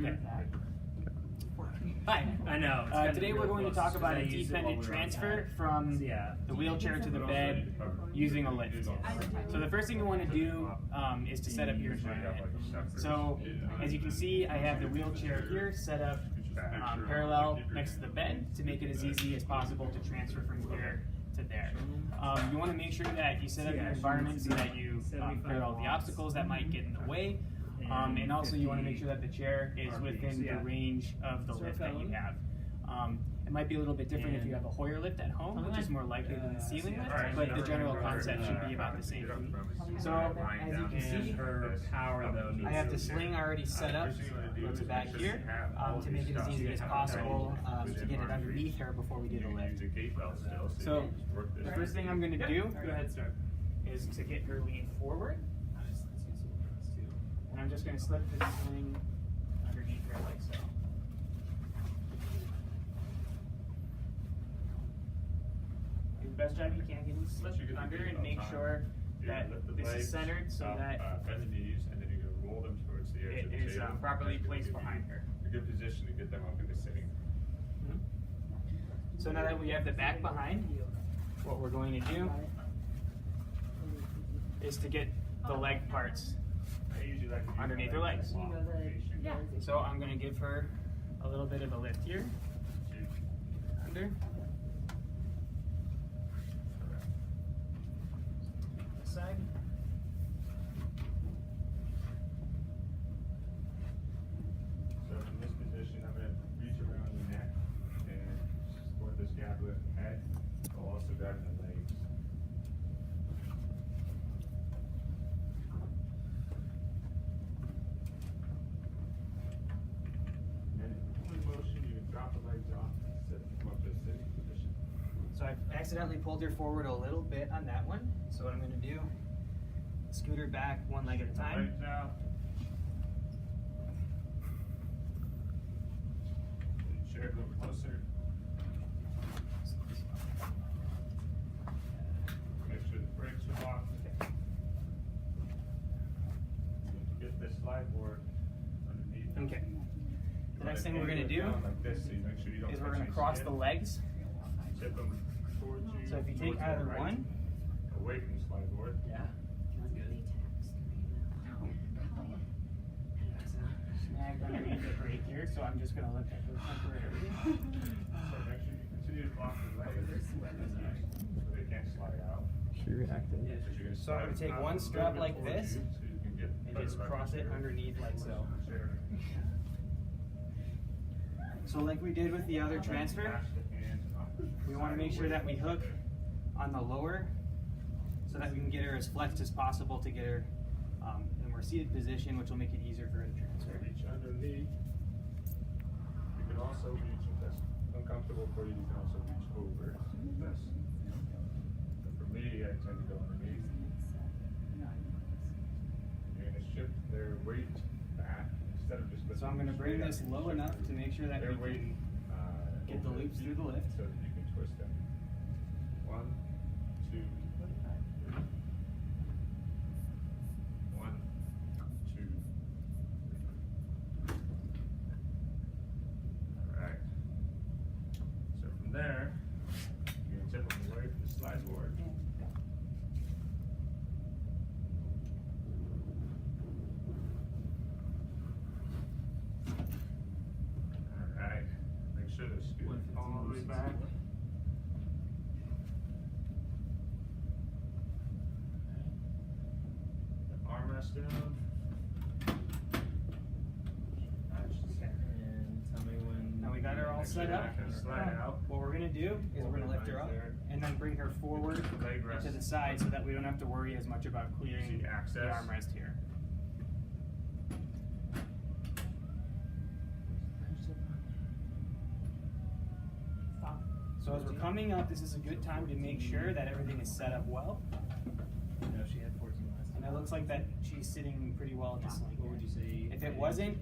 Okay. Hi. I know. Today we're going to talk about a dependent transfer from the wheelchair to the bed using a lift. So the first thing you want to do is to set up your environment. So as you can see, I have the wheelchair here set up parallel next to the bed to make it as easy as possible to transfer from here to there. You want to make sure that you set up your environment so that you clear all the obstacles that might get in the way. And also you want to make sure that the chair is within the range of the lift that you have. It might be a little bit different if you have a Hoyer lift at home, which is more likely than the ceiling lift, but the general concept should be about the same. So as you can see, I have the sling already set up to back here to make it as easy as possible to get it underneath her before we do the lift. So the first thing I'm going to do is to get her lean forward. And I'm just going to slip the sling underneath her like so. Do the best job you can getting slipped under and make sure that this is centered so that bend the knees and then you're going to roll them towards the edge of the it is table. properly placed behind her. A good position to get them up into sitting. So now that we have the back behind, what we're going to do is to get the leg parts underneath her legs. So I'm going to give her a little bit of a lift here. Under. This side. So in this position, I'm going to reach around the neck and support this gap with the head. I'll also grab the legs. So I accidentally pulled her forward a little bit on that one. So what I'm going to do, scoot her back one leg at a time. Legs out. Chair a little closer. Make sure the brakes are locked. Get this slide board underneath. Okay. The next thing we're going to do like this, so you make sure you don't is we're touch going to any cross skin. the legs. Tip them towards you. So if you take towards either the right, one, away from the slide board. snag underneath it right here. So I'm just going to let that go temporarily. So make sure you continue to block the legs so they can't slide out. She reacted. So I'm going to take one strap like this and just cross it underneath like so. So like we did with the other transfer, we want to make sure that we hook on the lower so that we can get her as flexed as possible to get her in a more seated position, which will make it easier for her to transfer. Reach underneath. You can also reach, if that's uncomfortable for you, you can also reach over this. But for me, I tend to go underneath. You're going to shift their weight back instead of just lifting. So I'm going to bring this low enough to make sure that their we weight can get the loops through the lift. so that you can twist them. 1, 2, 3. 1, 2, 3. Alright. So from there, you're going to tip them away from the slide board. Alright. Make sure they're scooted all the way back. Armrest down. Now we got her all set up. Slide out. What we're going to do is we're going to lift her up and then bring her forward Leg rest. to the side so that we don't have to worry as much about clearing See access. the armrest here. So as we're coming up, this is a good time to make sure that everything is set up well. She had 14 last And it looks like that she's sitting pretty well at the sling. What would you say? If it wasn't,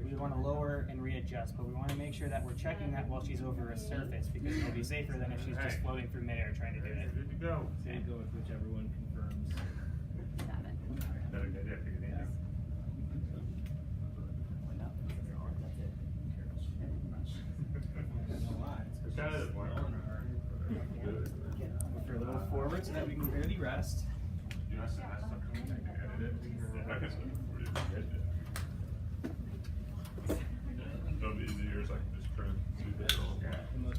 we want to lower and readjust, but we want to make sure that we're checking that while she's over a surface because it'll be safer than if she's just floating through midair trying to do it. Good to go. So you go with whichever one confirms. Better get it, figure it out. forward so that we can barely rest. You know, that's something I can edit it. It'll be easier, so I can just trim to the roll.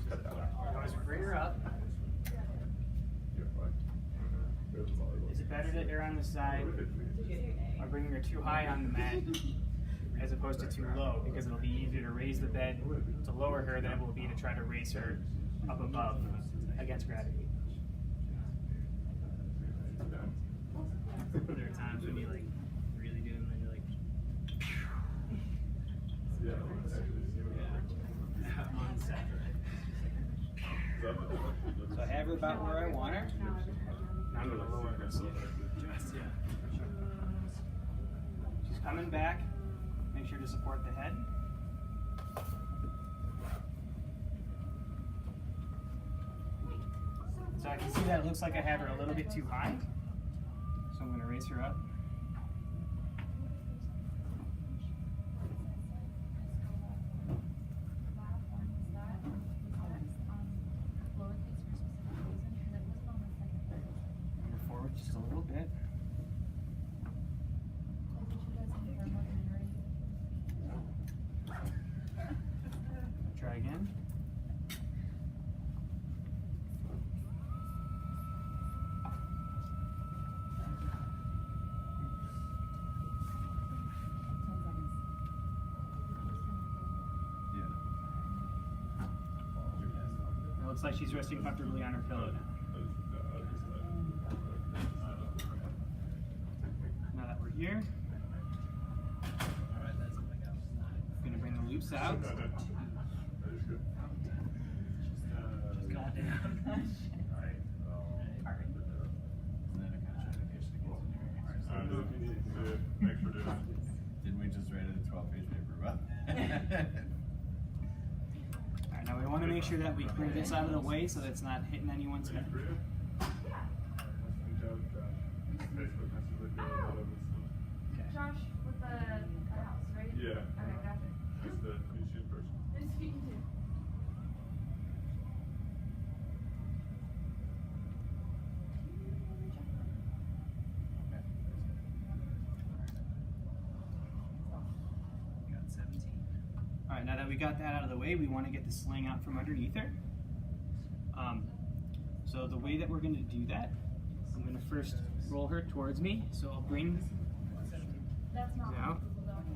Cut that out. Always bring her up. Is it better to err on the side of bringing her too high on the mat as opposed to too low? Because it'll be easier to raise the bed to lower her than it will be to try to raise her up above against gravity. There are times when you like really do them and you're like on set. So I have her about where I want her. Now I'm gonna lower her. Just, yeah. She's coming back. Make sure to support the head. So I can see that it looks like I have her a little bit too high. So I'm gonna raise her up. Bring her forward just a little bit. Try again. It looks like she's resting comfortably on her pillow now. Now that we're here, I'm gonna bring the loops out. Didn't we just write a 12-page paper about that? Alright, now we want to make sure that we clear this out of the way so that it's not hitting anyone's head. Josh with the house, right? Yeah. Okay, gotcha. That's the museum person. Nice to meet you too. Got 17. Alright, now that we got that out of the way, we want to get the sling out from underneath her. So the way that we're going to do that, I'm going to first roll her towards me. So I'll bring That's not out.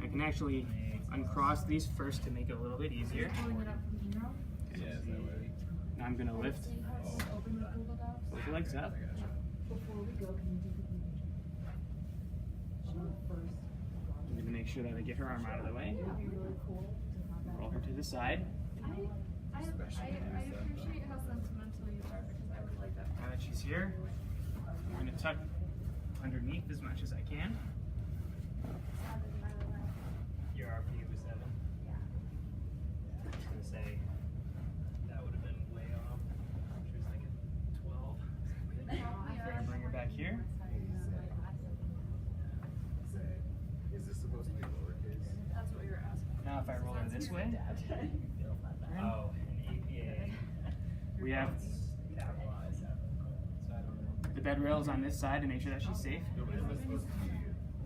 I can actually uncross these first to make it a little bit easier. pulling it up from zero. Yeah, is that way? Now I'm going to lift So you have to open the Google Docs. both legs up. Before we go, can you take a picture? Sure. First. I'm going to make sure that I get her arm out of the way. It'd be really cool to have that. Roll her to the side. I appreciate how sentimental you are because I would like that. Now that she's here, I'm going to tuck underneath as much as I can. Your RP was 7. Yeah. I was gonna say that would have been way off. She was like at 12. I'm going to bring her back here. Is this supposed to be lowercase? That's what you were asking. Now if I roll her this way, Oh, and APA. we have Capitalized. So I don't know. the bed rails on this side to make sure that she's safe, and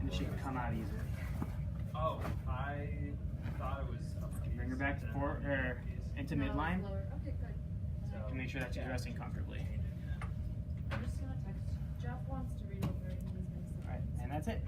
that she can come out easily. Oh, I thought it was. Bring her back into midline Okay, good. to make sure that she's resting comfortably. I'm just gonna text. Jeff wants to read over it. He's gonna say. Alright, and that's it.